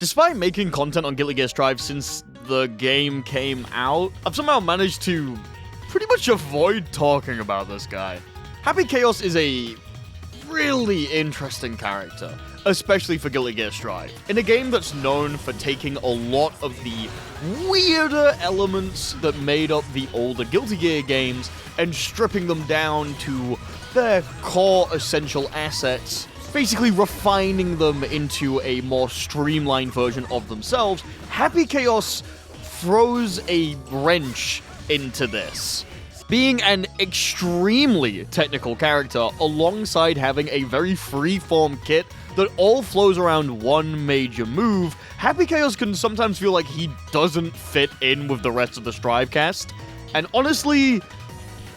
Despite making content on Guilty Gear Strive since the game came out, I've somehow managed to pretty much avoid talking about this guy. Happy Chaos is a really interesting character, especially for Guilty Gear Strive. In a game that's known for taking a lot of the weirder elements that made up the older Guilty Gear games and stripping them down to their core essential assets, basically refining them into a more streamlined version of themselves, Happy Chaos throws a wrench into this. Being an extremely technical character alongside having a very free-form kit that all flows around one major move, Happy Chaos can sometimes feel like he doesn't fit in with the rest of the Strive cast. And honestly,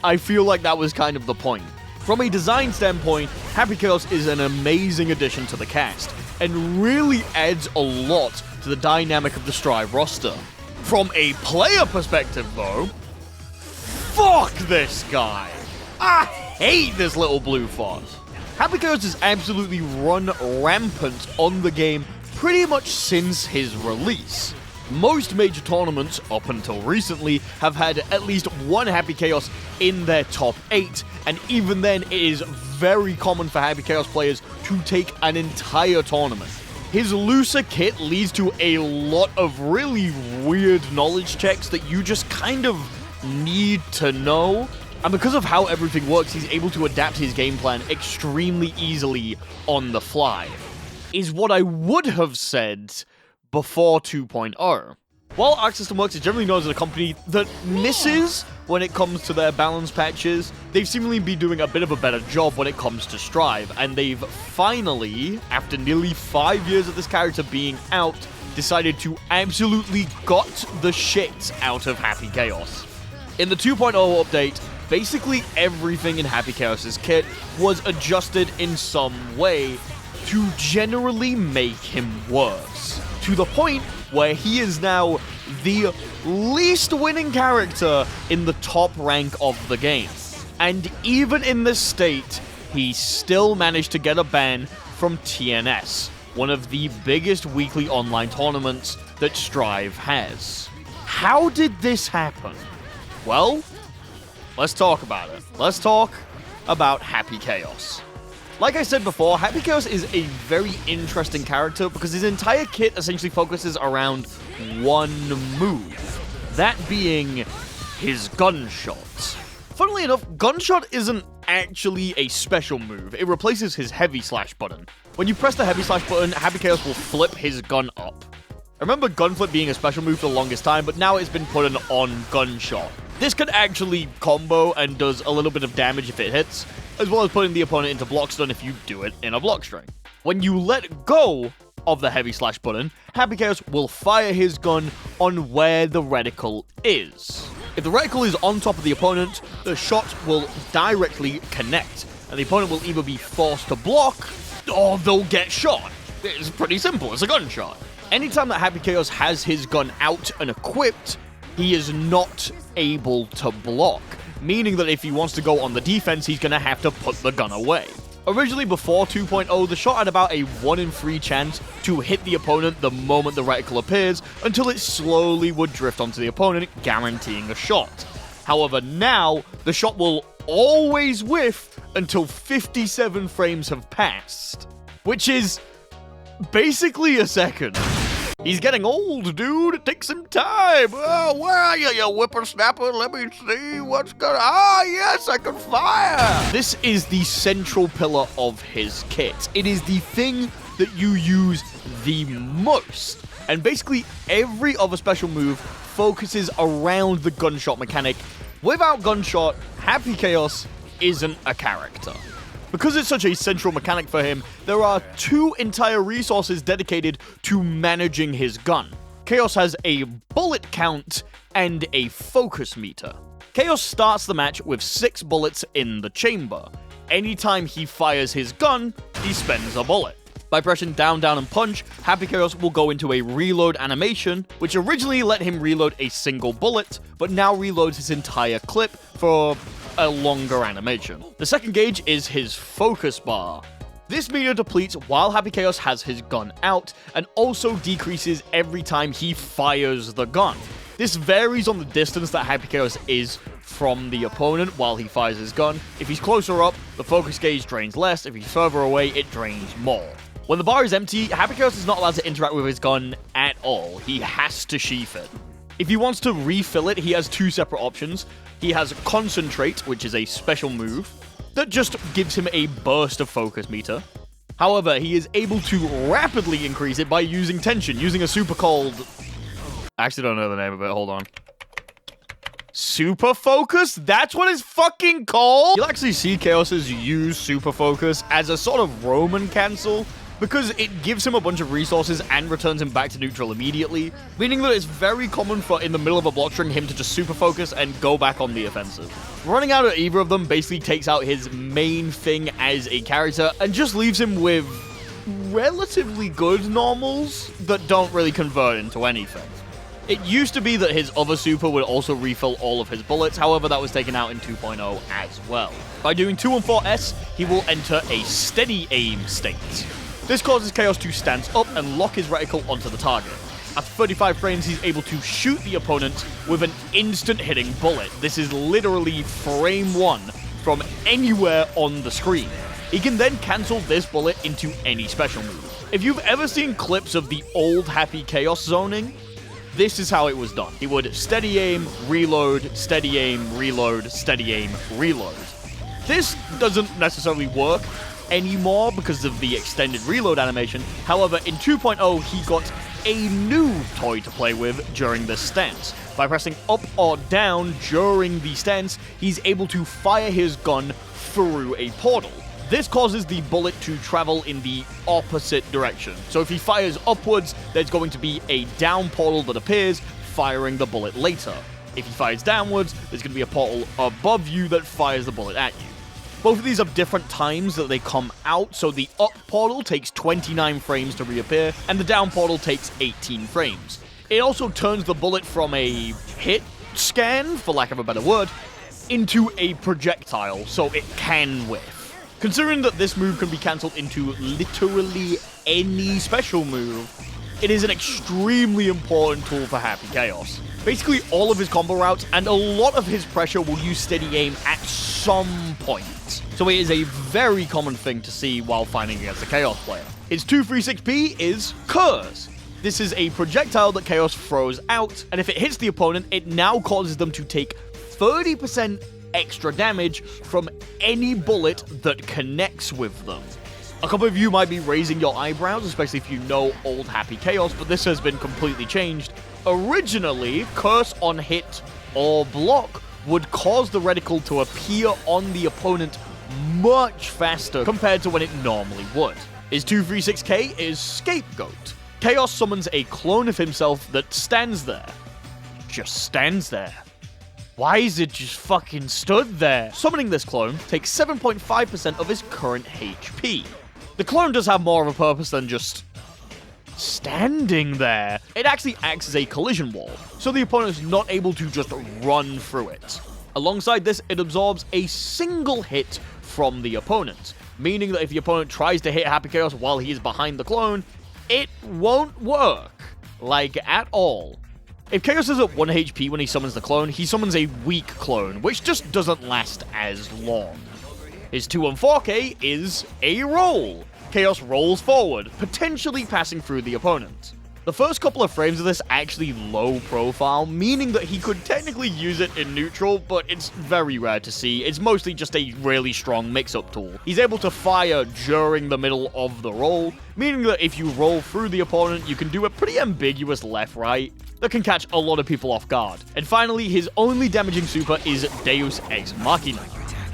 I feel like that was kind of the point. From a design standpoint, Happy Chaos is an amazing addition to the cast, and really adds a lot to the dynamic of the Strive roster. From a player perspective, though, fuck this guy! I hate this little blue font. Happy Chaos has absolutely run rampant on the game pretty much since his release. Most major tournaments, up until recently, have had at least one Happy Chaos in their top 8, and even then it is very common for Happy Chaos players to take an entire tournament. His looser kit leads to a lot of really weird knowledge checks that you just kind of need to know, and because of how everything works, he's able to adapt his game plan extremely easily on the fly, is what I would have said before 2.0. While Arc System Works is generally known as a company that misses when it comes to their balance patches, they've seemingly been doing a bit of a better job when it comes to Strive, and they've finally, after nearly 5 years of this character being out, decided to absolutely gut the shit out of Happy Chaos. In the 2.0 update, basically everything in Happy Chaos's kit was adjusted in some way to generally make him worse, to the point where he is now the least winning character in the top rank of the game. And even in this state, he still managed to get a ban from TNS, one of the biggest weekly online tournaments that Strive has. How did this happen? Well, let's talk about it. Let's talk about Happy Chaos. Like I said before, Happy Chaos is a very interesting character because his entire kit essentially focuses around one move, that being his gunshot. Funnily enough, gunshot isn't actually a special move. It replaces his heavy slash button. When you press the heavy slash button, Happy Chaos will flip his gun up. I remember gunflip being a special move for the longest time, but now it's been put on gunshot. This can actually combo and does a little bit of damage if it hits, as well as putting the opponent into block stun if you do it in a block string. When you let go of the heavy slash button, Happy Chaos will fire his gun on where the reticle is. If the reticle is on top of the opponent, the shot will directly connect, and the opponent will either be forced to block, or they'll get shot. It's pretty simple, it's a gunshot. Anytime that Happy Chaos has his gun out and equipped, he is not able to block, meaning that if he wants to go on the defense, he's going to have to put the gun away. Originally, before 2.0, the shot had about a 1 in 3 chance to hit the opponent the moment the reticle appears, until it slowly would drift onto the opponent, guaranteeing a shot. However, now, the shot will always whiff until 57 frames have passed, which is basically a second. He's getting old, dude. It takes some time. Oh, where are you, you whippersnapper? Let me see what's going on. Ah, yes, I can fire. This is the central pillar of his kit. It is the thing that you use the most. And basically, every other special move focuses around the gunshot mechanic. Without gunshot, Happy Chaos isn't a character. Because it's such a central mechanic for him, there are 2 entire resources dedicated to managing his gun. Chaos has a bullet count and a focus meter. Chaos starts the match with 6 bullets in the chamber. Anytime he fires his gun, he spends a bullet. By pressing down, down, and punch, Happy Chaos will go into a reload animation, which originally let him reload a single bullet, but now reloads his entire clip for a longer animation. The second gauge is his focus bar. This meter depletes while Happy Chaos has his gun out, and also decreases every time he fires the gun. This varies on the distance that Happy Chaos is from the opponent while he fires his gun. If he's closer up, the focus gauge drains less. If he's further away, it drains more. When the bar is empty, Happy Chaos is not allowed to interact with his gun at all. He has to sheath it. If he wants to refill it, he has two separate options. He has Concentrate, which is a special move that just gives him a burst of focus meter. However, he is able to rapidly increase it by using Tension, using a super called... I actually don't know the name of it, hold on. Super Focus? That's what it's fucking called? You'll actually see Chaos's use Super Focus as a sort of Roman cancel, because it gives him a bunch of resources and returns him back to neutral immediately, meaning that it's very common for, in the middle of a block string, him to just super focus and go back on the offensive. Running out of either of them basically takes out his main thing as a character and just leaves him with relatively good normals that don't really convert into anything. It used to be that his other super would also refill all of his bullets, however that was taken out in 2.0 as well. By doing 214S, he will enter a steady aim state. This causes Chaos to stand up and lock his reticle onto the target. At 35 frames, he's able to shoot the opponent with an instant hitting bullet. This is literally frame 1 from anywhere on the screen. He can then cancel this bullet into any special move. If you've ever seen clips of the old Happy Chaos zoning, this is how it was done. He would steady aim, reload, steady aim, reload, steady aim, reload. This doesn't necessarily work anymore because of the extended reload animation. However, in 2.0, he got a new toy to play with during this stance. By pressing up or down during the stance, he's able to fire his gun through a portal. This causes the bullet to travel in the opposite direction. So if he fires upwards, there's going to be a down portal that appears, firing the bullet later. If he fires downwards, there's going to be a portal above you that fires the bullet at you. Both of these have different times that they come out, so the up portal takes 29 frames to reappear, and the down portal takes 18 frames. It also turns the bullet from a hit scan, for lack of a better word, into a projectile, so it can whiff. Considering that this move can be cancelled into literally any special move, it is an extremely important tool for Happy Chaos. Basically, all of his combo routes and a lot of his pressure will use steady aim at some point. So it is a very common thing to see while fighting against a Chaos player. His 236P is Curse. This is a projectile that Chaos throws out, and if it hits the opponent, it now causes them to take 30% extra damage from any bullet that connects with them. A couple of you might be raising your eyebrows, especially if you know old Happy Chaos, but this has been completely changed. Originally, Curse on hit or block would cause the reticle to appear on the opponent much faster compared to when it normally would. His 236K is Scapegoat. Chaos summons a clone of himself that stands there. Just stands there. Why is it just fucking stood there? Summoning this clone takes 7.5% of his current HP. The clone does have more of a purpose than just standing there. It actually acts as a collision wall, so the opponent is not able to just run through it. Alongside this, it absorbs a single hit from the opponent, meaning that if the opponent tries to hit Happy Chaos while he is behind the clone, it won't work, like at all. If Chaos is at 1 HP when he summons the clone, he summons a weak clone, which just doesn't last as long. His 214K is a roll. Chaos rolls forward, potentially passing through the opponent. The first couple of frames of this are actually low profile, meaning that he could technically use it in neutral, but it's very rare to see. It's mostly just a really strong mix-up tool. He's able to fire during the middle of the roll, meaning that if you roll through the opponent, you can do a pretty ambiguous left-right that can catch a lot of people off guard. And finally, his only damaging super is Deus Ex Machina.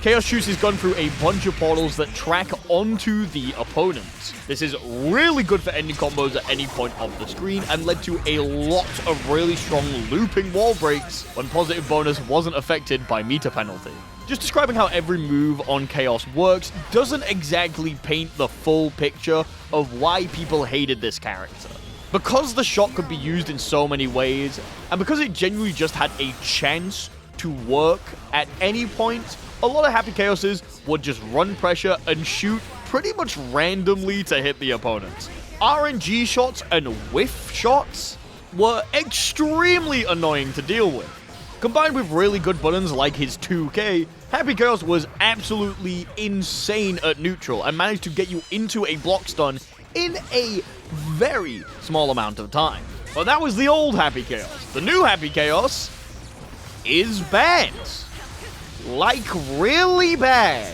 Chaos shoots his gun through a bunch of portals that track onto the opponent. This is really good for ending combos at any point of the screen and led to a lot of really strong looping wall breaks when positive bonus wasn't affected by meter penalty. Just describing how every move on Chaos works doesn't exactly paint the full picture of why people hated this character. Because the shot could be used in so many ways, and because it genuinely just had a chance to work at any point, a lot of Happy Chaoses would just run pressure and shoot pretty much randomly to hit the opponents. RNG shots and whiff shots were extremely annoying to deal with. Combined with really good buttons like his 2K, Happy Chaos was absolutely insane at neutral and managed to get you into a block stun in a very small amount of time. But that was the old Happy Chaos. The new Happy Chaos is bad. Like, really bad.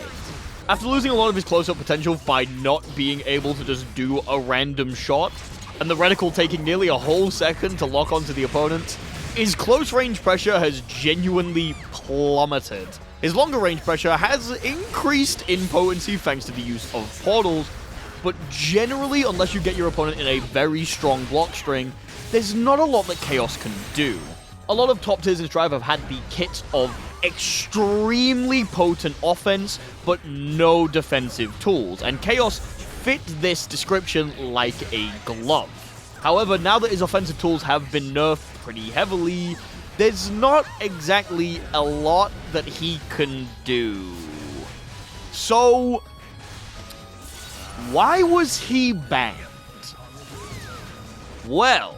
After losing a lot of his close-up potential by not being able to just do a random shot, and the reticle taking nearly a whole second to lock onto the opponent, his close-range pressure has genuinely plummeted. His longer-range pressure has increased in potency thanks to the use of portals, but generally, unless you get your opponent in a very strong block string, there's not a lot that Chaos can do. A lot of top tiers in Strive have had the kit of extremely potent offense, but no defensive tools, and Chaos fit this description like a glove. However, now that his offensive tools have been nerfed pretty heavily, there's not exactly a lot that he can do. So, why was he banned? Well,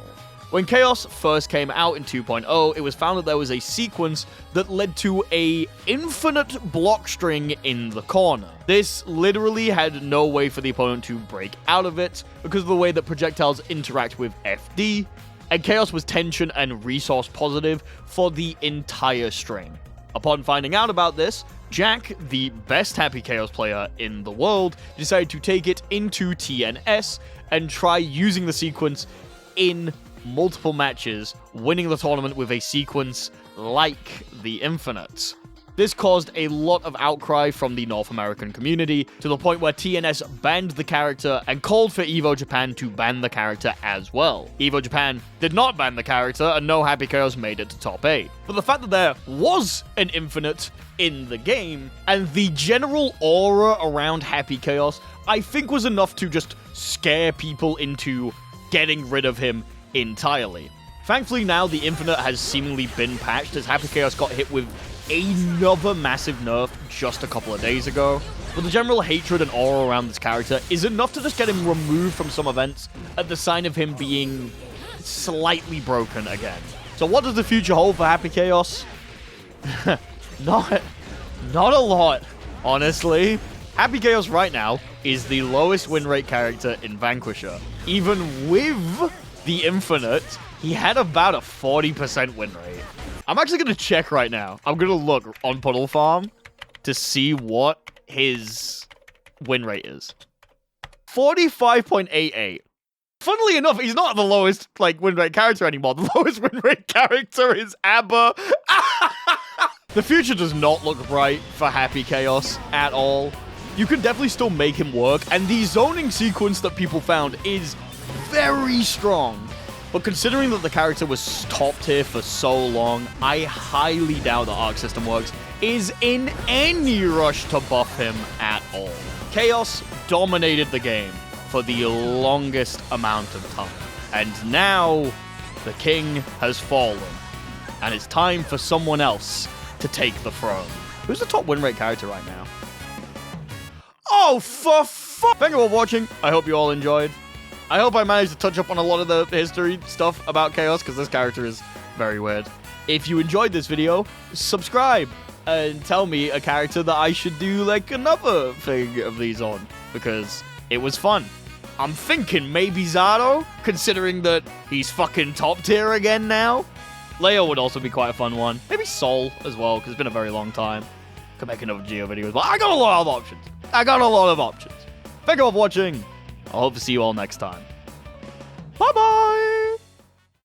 when Chaos first came out in 2.0, it was found that there was a sequence that led to a infinite block string in the corner. This literally had no way for the opponent to break out of it because of the way that projectiles interact with FD, and Chaos was tension and resource positive for the entire string. Upon finding out about this, Jack, the best Happy Chaos player in the world, decided to take it into TNS and try using the sequence in multiple matches, winning the tournament with a sequence like the Infinite. This caused a lot of outcry from the North American community, to the point where TNS banned the character and called for EVO Japan to ban the character as well. EVO Japan did not ban the character, and no Happy Chaos made it to top 8. But the fact that there was an Infinite in the game, and the general aura around Happy Chaos, I think was enough to just scare people into getting rid of him entirely. Thankfully now the Infinite has seemingly been patched, as Happy Chaos got hit with another massive nerf just a couple of days ago. But the general hatred and aura around this character is enough to just get him removed from some events at the sign of him being slightly broken again. So what does the future hold for Happy Chaos? Not a lot, honestly. Happy Chaos right now is the lowest win rate character in Vanquisher. Even with the Infinite, he had about a 40% win rate. I'm actually going to check right now. I'm going to look on Puddle Farm to see what his win rate is. 45.88. Funnily enough, he's not the lowest win rate character anymore. The lowest win rate character is ABBA. The future does not look bright for Happy Chaos at all. You can definitely still make him work, and the zoning sequence that people found is very strong. But considering that the character was top tier for so long, I highly doubt the arc system works is in any rush to buff him at all. Chaos dominated the game for the longest amount of time. And now, the king has fallen. And it's time for someone else to take the throne. Who's the top win rate character right now? Oh, for fuck! Thank you for watching. I hope you all enjoyed. I hope I managed to touch up on a lot of the history stuff about Chaos, because this character is very weird. If you enjoyed this video, subscribe and tell me a character that I should do another thing of these on, because it was fun. I'm thinking maybe Zato, considering that he's fucking top tier again now. Leo would also be quite a fun one. Maybe Sol as well, because it's been a very long time. Could make another Geo video as well. I got a lot of options. Thank you all for watching. I hope to see you all next time. Bye-bye!